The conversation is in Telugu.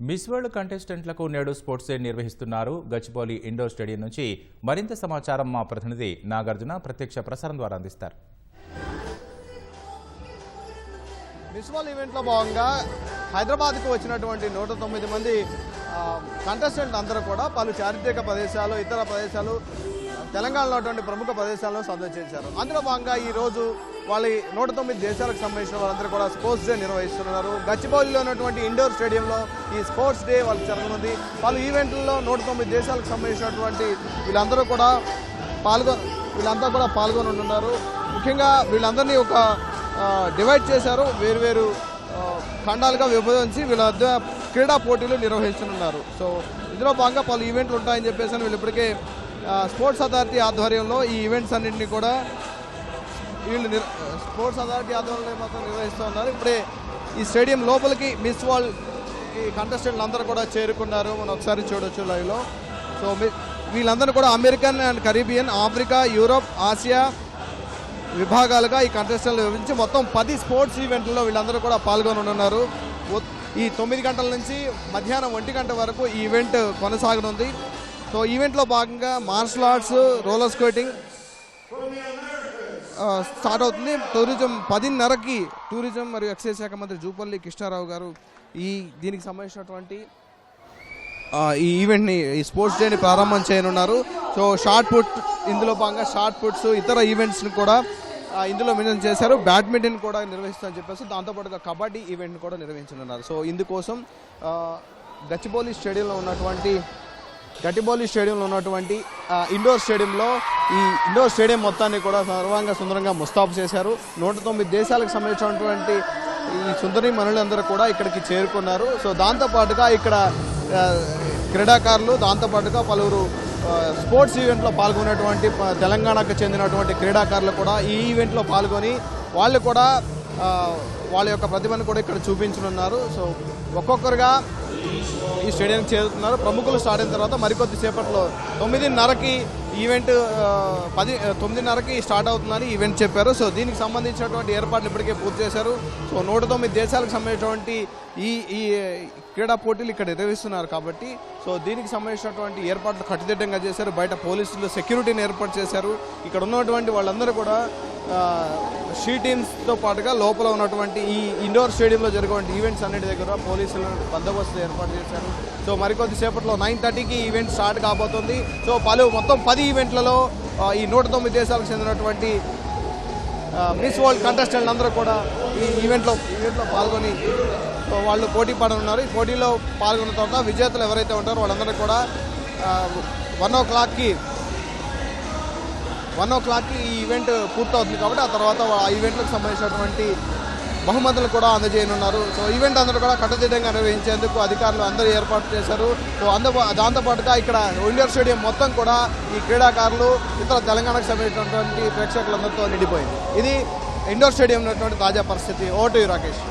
మిస్ వరల్డ్ కంటెస్టెంట్లకు నేడు స్పోర్ట్స్ డే నిర్వహిస్తున్నారు. గచ్చిబౌలి ఇండోర్ స్టేడియం నుంచి మరింత సమాచారం మా ప్రతినిధి నాగార్జున ప్రత్యక్ష ప్రసారం ద్వారా అందిస్తారు. మిస్ వరల్డ్ ఈవెంట్లో భాగంగా హైదరాబాద్కు వచ్చినటువంటి 109 మంది కంటెస్టెంట్ అందరూ కూడా పలు చారిత్రక ప్రదేశాలు, ఇతర ప్రదేశాలు, తెలంగాణలో ఉన్నటువంటి ప్రముఖ ప్రదేశాలను సందర్శించారు. అందులో భాగంగా ఈరోజు వాళ్ళ 109 దేశాలకు సంబంధించిన వాళ్ళందరూ కూడా స్పోర్ట్స్ డే నిర్వహిస్తున్నారు. గచ్చిబౌలిలో ఉన్నటువంటి ఇండోర్ స్టేడియంలో ఈ స్పోర్ట్స్ డే వాళ్ళకి జరగనుంది. పలు ఈవెంట్లలో 109 దేశాలకు సంబంధించినటువంటి వీళ్ళంతా కూడా పాల్గొని ఉంటున్నారు. ముఖ్యంగా వీళ్ళందరినీ ఒక డివైడ్ చేశారు, వేరు ఖండాలుగా విభజించి వీళ్ళ మధ్య క్రీడా పోటీలు నిర్వహిస్తున్నారు. సో ఇందులో భాగంగా పలు ఈవెంట్లు ఉంటాయని చెప్పేసి వీళ్ళు ఇప్పటికే స్పోర్ట్స్ అథారిటీ ఆధ్వర్యంలో ఈ ఈవెంట్స్ అన్నింటినీ కూడా స్పోర్ట్స్ అథారిటీ ఆధ్వర్యంలో మాత్రం నిర్వహిస్తూ ఉన్నారు. ఇప్పుడే ఈ స్టేడియం లోపలికి మిస్ వరల్డ్ ఈ కంటెస్టెంట్లు అందరూ కూడా చేరుకున్నారు. మనం ఒకసారి చూడొచ్చు లైవ్లో. సో వీళ్ళందరూ కూడా American and Caribbean, Africa, Europe, Asia విభాగాలుగా ఈ కంటెస్టెంట్లు విభజించి మొత్తం 10 స్పోర్ట్స్ ఈవెంట్లలో వీళ్ళందరూ కూడా పాల్గొని ఉన్నారు. ఈ 9 గంటల నుంచి మధ్యాహ్నం 1 గంట వరకు ఈ ఈవెంట్ కొనసాగనుంది. సో ఈవెంట్లో భాగంగా martial arts, roller skating start అవుతుంది. టూరిజం 10:30కి టూరిజం మరియు ఎక్సైజ్ శాఖ మంత్రి జూపల్లి కృష్ణారావు గారు దీనికి సంబంధించినటువంటి ఈ ఈవెంట్ని, ఈ స్పోర్ట్స్ డేని ప్రారంభం చేయనున్నారు. సో షార్ట్ పుట్, ఇందులో భాగంగా షార్ట్ పుట్స్, ఇతర ఈవెంట్స్ని కూడా ఇందులో మెన్షన్ చేశారు. బ్యాడ్మింటన్ కూడా నిర్వహిస్తామని చెప్పేసి దాంతోపాటుగా కబడ్డీ ఈవెంట్ని కూడా నిర్వహించనున్నారు. సో ఇందుకోసం గచ్చిబౌలి స్టేడియంలో ఉన్నటువంటి ఇండోర్ స్టేడియంలో ఈ ఇండోర్ స్టేడియం మొత్తాన్ని కూడా సర్వాంగ సుందరంగా ముస్తాబు చేశారు. 109 దేశాలకు సంబంధించినటువంటి ఈ సుందరి మనులందరూ కూడా ఇక్కడికి చేరుకున్నారు. సో దాంతోపాటుగా ఇక్కడ క్రీడాకారులు, దాంతోపాటుగా పలువురు స్పోర్ట్స్ ఈవెంట్లో పాల్గొనేటువంటి తెలంగాణకు చెందినటువంటి క్రీడాకారులు కూడా ఈ ఈవెంట్లో పాల్గొని వాళ్ళు కూడా వాళ్ళ యొక్క ప్రతిభను కూడా ఇక్కడ చూపించనున్నారు. సో ఒక్కొక్కరుగా ఈ స్టేడియంకి చేరుతున్నారు. ప్రముఖులు స్టార్ట్ అయిన తర్వాత మరికొద్ది సేపట్లో 9:30కి ఈవెంట్ 9:30కి స్టార్ట్ అవుతుందని ఈవెంట్ చెప్పారు. సో దీనికి సంబంధించినటువంటి ఏర్పాట్లు ఇప్పటికే పూర్తి చేశారు. సో 109 దేశాలకు సంబంధించినటువంటి ఈ క్రీడా పోటీలు ఇక్కడ నిర్వహిస్తున్నారు కాబట్టి సో దీనికి సంబంధించినటువంటి ఏర్పాట్లు కట్టుదిట్టంగా చేశారు. బయట పోలీసులు సెక్యూరిటీని ఏర్పాటు చేశారు. ఇక్కడ ఉన్నటువంటి వాళ్ళందరూ కూడా షీ టీమ్స్తో పాటుగా లోపల ఉన్నటువంటి ఈ ఇండోర్ స్టేడియంలో జరిగే ఈవెంట్స్ అన్నిటి దగ్గర పోలీసులు బందోబస్తు ఏర్పాటు చేశారు. సో మరికొద్ది సేపట్లో 9:30కి ఈవెంట్ స్టార్ట్ కాబోతుంది. సో మొత్తం 10 ఈవెంట్లలో ఈ 109 దేశాలకు చెందినటువంటి మిస్ వరల్డ్ కంటెస్టెంట్లు అందరూ కూడా ఈ ఈవెంట్లో పాల్గొని వాళ్ళు పోటీ పడనున్నారు. ఈ పోటీలో పాల్గొన్న తర్వాత విజేతలు ఎవరైతే ఉంటారో వాళ్ళందరూ కూడా 1 o'clockకి ఈ ఈవెంట్ పూర్తవుతుంది కాబట్టి ఆ తర్వాత ఆ ఈవెంట్లకు సంబంధించినటువంటి బహుమతులు కూడా అందజేయనున్నారు. సో ఈవెంట్ అందరూ కూడా కట్టుదిట్టంగా నిర్వహించేందుకు అధికారులు అందరూ ఏర్పాటు చేశారు. సో దాంతోపాటుగా ఇక్కడ ఇండోర్ స్టేడియం మొత్తం కూడా ఈ క్రీడాకారులు, ఇతర తెలంగాణకు సంబంధించినటువంటి ప్రేక్షకులందరితో నిండిపోయింది. ఇది ఇండోర్ స్టేడియం ఉన్నటువంటి తాజా పరిస్థితి. ఓటు రాకేష్.